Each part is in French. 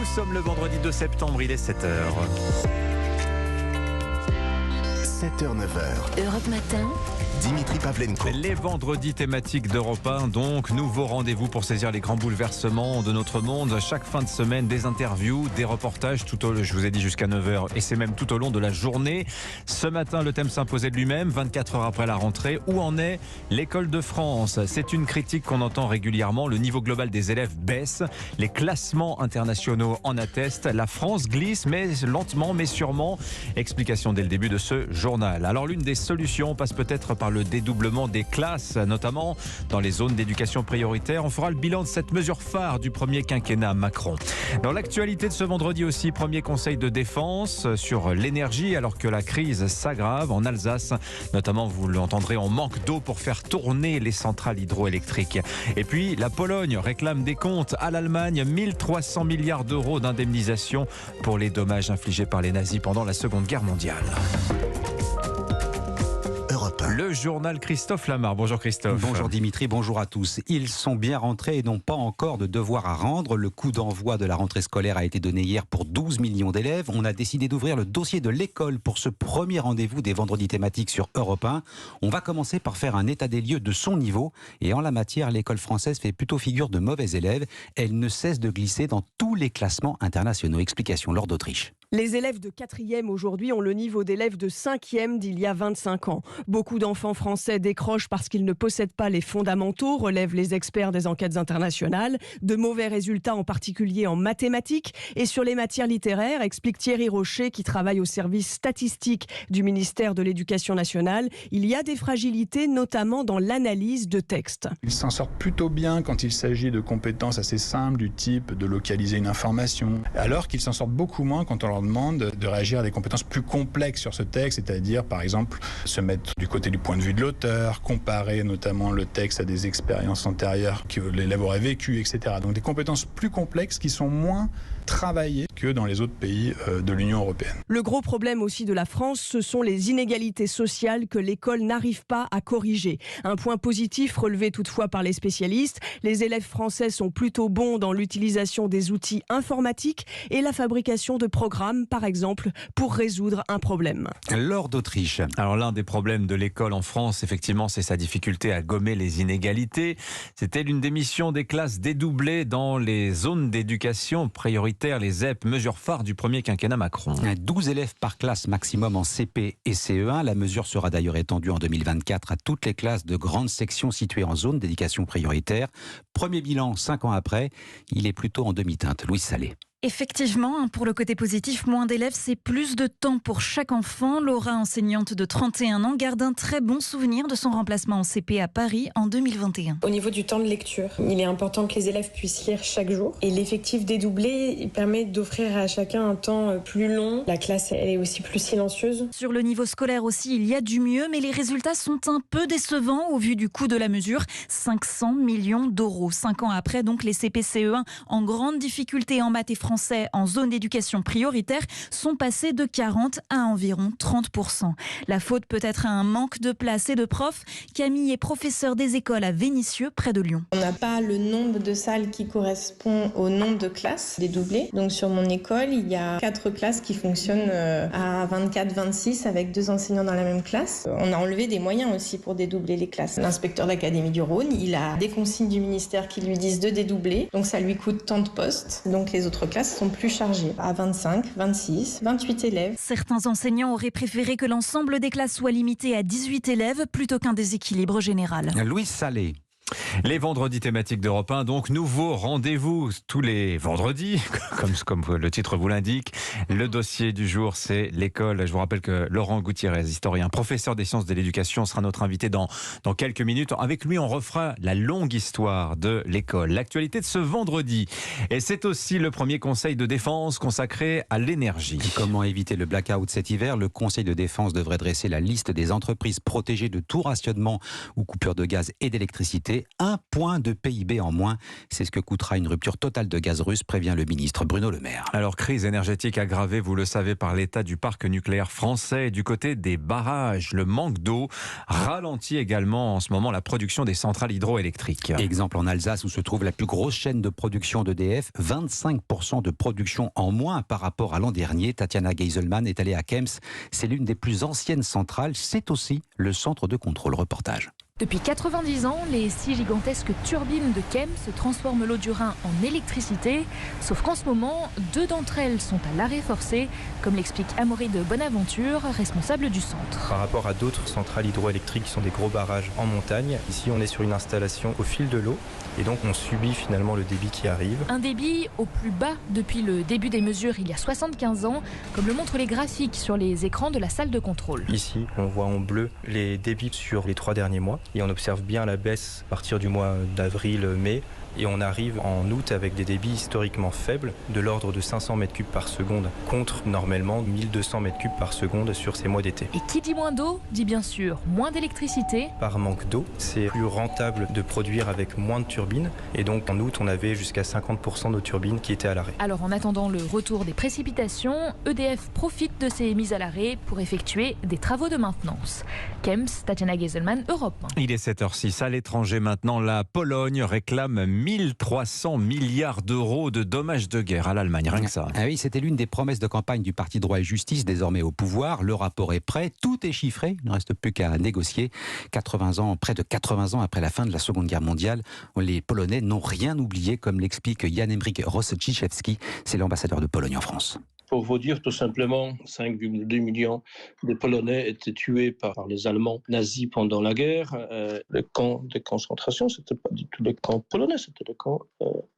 Nous sommes le vendredi 2 septembre, il est 7h. 7h, 9h. Europe Matin. Dimitri Pavlenko. Les vendredis thématiques d'Europe 1, donc nouveau rendez-vous pour saisir les grands bouleversements de notre monde. Chaque fin de semaine, des interviews, des reportages, je vous ai dit jusqu'à 9h, et c'est même tout au long de la journée. Ce matin, le thème s'imposait de lui-même, 24 heures après la rentrée. Où en est l'école de France? C'est une critique qu'on entend régulièrement. Le niveau global des élèves baisse. Les classements internationaux en attestent. La France glisse, mais lentement, mais sûrement. Explication dès le début de ce journal. Alors l'une des solutions passe peut-être par le dédoublement des classes, notamment dans les zones d'éducation prioritaire. On fera le bilan de cette mesure phare du premier quinquennat Macron. Dans l'actualité de ce vendredi aussi, premier conseil de défense sur l'énergie alors que la crise s'aggrave en Alsace. Notamment, vous l'entendrez, on manque d'eau pour faire tourner les centrales hydroélectriques. Et puis, la Pologne réclame des comptes à l'Allemagne, 1300 milliards d'euros d'indemnisation pour les dommages infligés par les nazis pendant la Seconde Guerre mondiale. Le journal Christophe Lamar. Bonjour Christophe. Bonjour Dimitri, bonjour à tous. Ils sont bien rentrés et n'ont pas encore de devoir à rendre. Le coup d'envoi de la rentrée scolaire a été donné hier pour 12 millions d'élèves. On a décidé d'ouvrir le dossier de l'école pour ce premier rendez-vous des vendredis thématiques sur Europe 1. On va commencer par faire un état des lieux de son niveau. Et en la matière, l'école française fait plutôt figure de mauvais élève. Elle ne cesse de glisser dans tous les classements internationaux. Explication Laure d'Autriche. Les élèves de 4e aujourd'hui ont le niveau d'élèves de 5e d'il y a 25 ans. Beaucoup d'enfants français décrochent parce qu'ils ne possèdent pas les fondamentaux, relèvent les experts des enquêtes internationales. De mauvais résultats en particulier en mathématiques et sur les matières littéraires, explique Thierry Rocher qui travaille au service statistique du ministère de l'Éducation nationale. Il y a des fragilités notamment dans l'analyse de textes. Ils s'en sortent plutôt bien quand il s'agit de compétences assez simples du type de localiser une information, alors qu'ils s'en sortent beaucoup moins quand on leur demande de réagir à des compétences plus complexes sur ce texte, c'est-à-dire par exemple se mettre du côté du point de vue de l'auteur, comparer notamment le texte à des expériences antérieures que l'élève aurait vécues, etc. Donc des compétences plus complexes qui sont moins travaillées que dans les autres pays de l'Union européenne. Le gros problème aussi de la France, ce sont les inégalités sociales que l'école n'arrive pas à corriger. Un point positif relevé toutefois par les spécialistes, les élèves français sont plutôt bons dans l'utilisation des outils informatiques et la fabrication de programmes, par exemple, pour résoudre un problème. Laure d'Autriche. Alors l'un des problèmes de l'école en France, effectivement, c'est sa difficulté à gommer les inégalités. C'était l'une des missions des classes dédoublées dans les zones d'éducation prioritaire, les ZEP, mesure phare du premier quinquennat Macron. 12 élèves par classe maximum en CP et CE1. La mesure sera d'ailleurs étendue en 2024 à toutes les classes de grandes sections situées en zone d'éducation prioritaire. Premier bilan 5 ans après, il est plutôt en demi-teinte. Louise Salé. Effectivement, pour le côté positif, moins d'élèves, c'est plus de temps pour chaque enfant. Laura, enseignante de 31 ans, garde un très bon souvenir de son remplacement en CP à Paris en 2021. Au niveau du temps de lecture, il est important que les élèves puissent lire chaque jour. Et l'effectif dédoublé, il permet d'offrir à chacun un temps plus long. La classe, elle est aussi plus silencieuse. Sur le niveau scolaire aussi, il y a du mieux, mais les résultats sont un peu décevants au vu du coût de la mesure. 500 millions d'euros. 5 ans après, donc, les CP-CE1 en grande difficulté en maths et français en zone d'éducation prioritaire sont passés de 40 à environ 30%. La faute peut être à un manque de place et de profs. Camille est professeure des écoles à Vénissieux, près de Lyon. On n'a pas le nombre de salles qui correspond au nombre de classes dédoublées. Donc sur mon école, il y a 4 classes qui fonctionnent à 24-26 avec 2 enseignants dans la même classe. On a enlevé des moyens aussi pour dédoubler les classes. L'inspecteur d'académie du Rhône, il a des consignes du ministère qui lui disent de dédoubler. Donc ça lui coûte tant de postes. Donc les autres classes sont plus chargées à 25, 26, 28 élèves. Certains enseignants auraient préféré que l'ensemble des classes soit limité à 18 élèves plutôt qu'un déséquilibre général. Louise Salé. Les vendredis thématiques d'Europe 1, donc nouveau rendez-vous tous les vendredis, comme le titre vous l'indique. Le dossier du jour, c'est l'école. Je vous rappelle que Laurent Gutiérrez, historien, professeur des sciences de l'éducation, sera notre invité dans quelques minutes. Avec lui, on refera la longue histoire de l'école, l'actualité de ce vendredi. Et c'est aussi le premier conseil de défense consacré à l'énergie. Comment éviter le blackout cet hiver? Le conseil de défense devrait dresser la liste des entreprises protégées de tout rationnement ou coupure de gaz et d'électricité. d'électricité, 1 point de PIB en moins. C'est ce que coûtera une rupture totale de gaz russe, prévient le ministre Bruno Le Maire. Alors, crise énergétique aggravée, vous le savez, par l'état du parc nucléaire français. Et du côté des barrages, le manque d'eau ralentit également en ce moment la production des centrales hydroélectriques. Exemple en Alsace où se trouve la plus grosse chaîne de production d'EDF, 25% de production en moins par rapport à l'an dernier. Tatiana Geiselman est allée à Kems. C'est l'une des plus anciennes centrales. C'est aussi le centre de contrôle. Reportage. Depuis 90 ans, les 6 gigantesques turbines de Kems transforment l'eau du Rhin en électricité. Sauf qu'en ce moment, 2 d'entre elles sont à l'arrêt forcé, comme l'explique Amaury de Bonaventure, responsable du centre. Par rapport à d'autres centrales hydroélectriques qui sont des gros barrages en montagne, ici on est sur une installation au fil de l'eau et donc on subit finalement le débit qui arrive. Un débit au plus bas depuis le début des mesures il y a 75 ans, comme le montrent les graphiques sur les écrans de la salle de contrôle. Ici, on voit en bleu les débits sur les 3 derniers mois. Et on observe bien la baisse à partir du mois d'avril-mai. Et on arrive en août avec des débits historiquement faibles, de l'ordre de 500 mètres cubes par seconde, contre normalement 1200 mètres cubes par seconde sur ces mois d'été. Et qui dit moins d'eau, dit bien sûr moins d'électricité. Par manque d'eau, c'est plus rentable de produire avec moins de turbines. Et donc en août, on avait jusqu'à 50% de nos turbines qui étaient à l'arrêt. Alors en attendant le retour des précipitations, EDF profite de ces mises à l'arrêt pour effectuer des travaux de maintenance. Kems, Tatiana Geiselman, Europe 1. Il est 7h06. À l'étranger maintenant, la Pologne réclame 1300 milliards d'euros de dommages de guerre à l'Allemagne, rien que ça. Ah oui, c'était l'une des promesses de campagne du Parti Droit et Justice, désormais au pouvoir. Le rapport est prêt, tout est chiffré, il ne reste plus qu'à négocier. Près de 80 ans après la fin de la Seconde Guerre mondiale, les Polonais n'ont rien oublié, comme l'explique Jan-Henryk Rossiciszewski, c'est l'ambassadeur de Pologne en France. Pour vous dire tout simplement, 5,2 millions de Polonais étaient tués par les Allemands nazis pendant la guerre. Les camps de concentration, ce n'étaient pas du tout les camps polonais, c'était les camps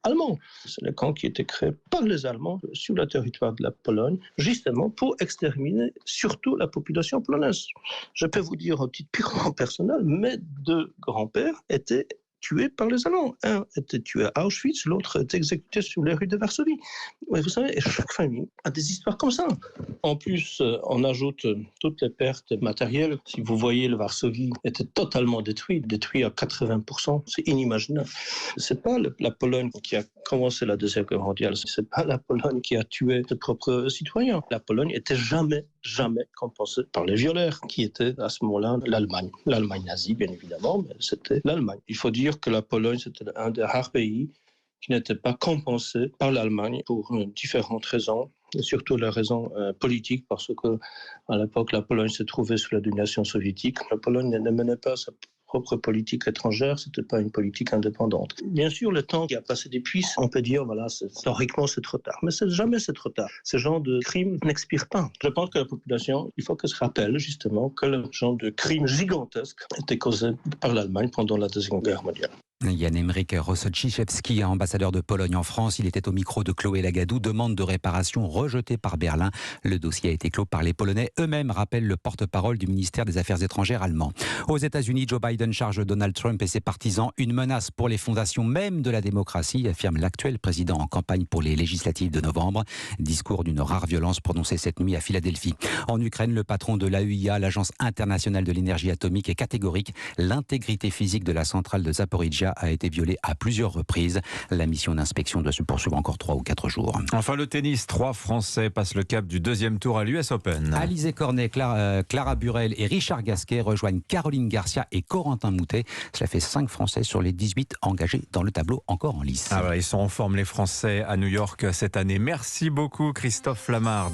allemands. C'est les camps qui étaient créés par les Allemands sur le territoire de la Pologne, justement pour exterminer surtout la population polonaise. Je peux vous dire un titre purement personnel, mes 2 grands-pères étaient tués par les Allemands. Un était tué à Auschwitz, l'autre était exécuté sur les rues de Varsovie. Mais vous savez, chaque famille a des histoires comme ça. En plus, on ajoute toutes les pertes matérielles. Si vous voyez, le Varsovie était totalement détruit à 80%. C'est inimaginable. C'est pas la Pologne qui a commencé la Deuxième Guerre mondiale. C'est pas la Pologne qui a tué ses propres citoyens. La Pologne était jamais compensée par les violeurs, qui étaient à ce moment-là l'Allemagne. L'Allemagne nazie, bien évidemment, mais c'était l'Allemagne. Il faut dire que la Pologne, c'était un des rares pays qui n'était pas compensé par l'Allemagne pour différentes raisons, et surtout la raison politique, parce que à l'époque, la Pologne se trouvait sous la domination soviétique. La Pologne ne menait pas sa propre politique étrangère, c'était pas une politique indépendante. Bien sûr, le temps qui a passé depuis, on peut dire, voilà, historiquement, c'est trop tard. Mais jamais c'est trop tard. Ce genre de crimes n'expire pas. Je pense que la population, il faut qu'elle se rappelle, justement, que le genre de crimes gigantesques était causé par l'Allemagne pendant la Deuxième Guerre mondiale. Jan-Henryk Rossiciszewski, ambassadeur de Pologne en France, il était au micro de Chloé Lagadou, demande de réparation rejetée par Berlin. Le dossier a été clos par les Polonais eux-mêmes, rappelle le porte-parole du ministère des Affaires étrangères allemand. Aux États-Unis, Joe Biden charge Donald Trump et ses partisans une menace pour les fondations même de la démocratie, affirme l'actuel président en campagne pour les législatives de novembre. Discours d'une rare violence prononcé cette nuit à Philadelphie. En Ukraine, le patron de l'AEIA, l'Agence internationale de l'énergie atomique, est catégorique. L'intégrité physique de la centrale de Zaporizhzhia a été violée à plusieurs reprises. La mission d'inspection doit se poursuivre encore 3 ou 4 jours. Enfin, le tennis, 3 Français passent le cap du 2e tour à l'US Open. Alizé Cornet, Clara Burel et Richard Gasquet rejoignent Caroline Garcia et Corentin Moutet. Cela fait 5 Français sur les 18 engagés dans le tableau encore en lice. Ah ouais, ils sont en forme les Français à New York cette année. Merci beaucoup Christophe Flamard.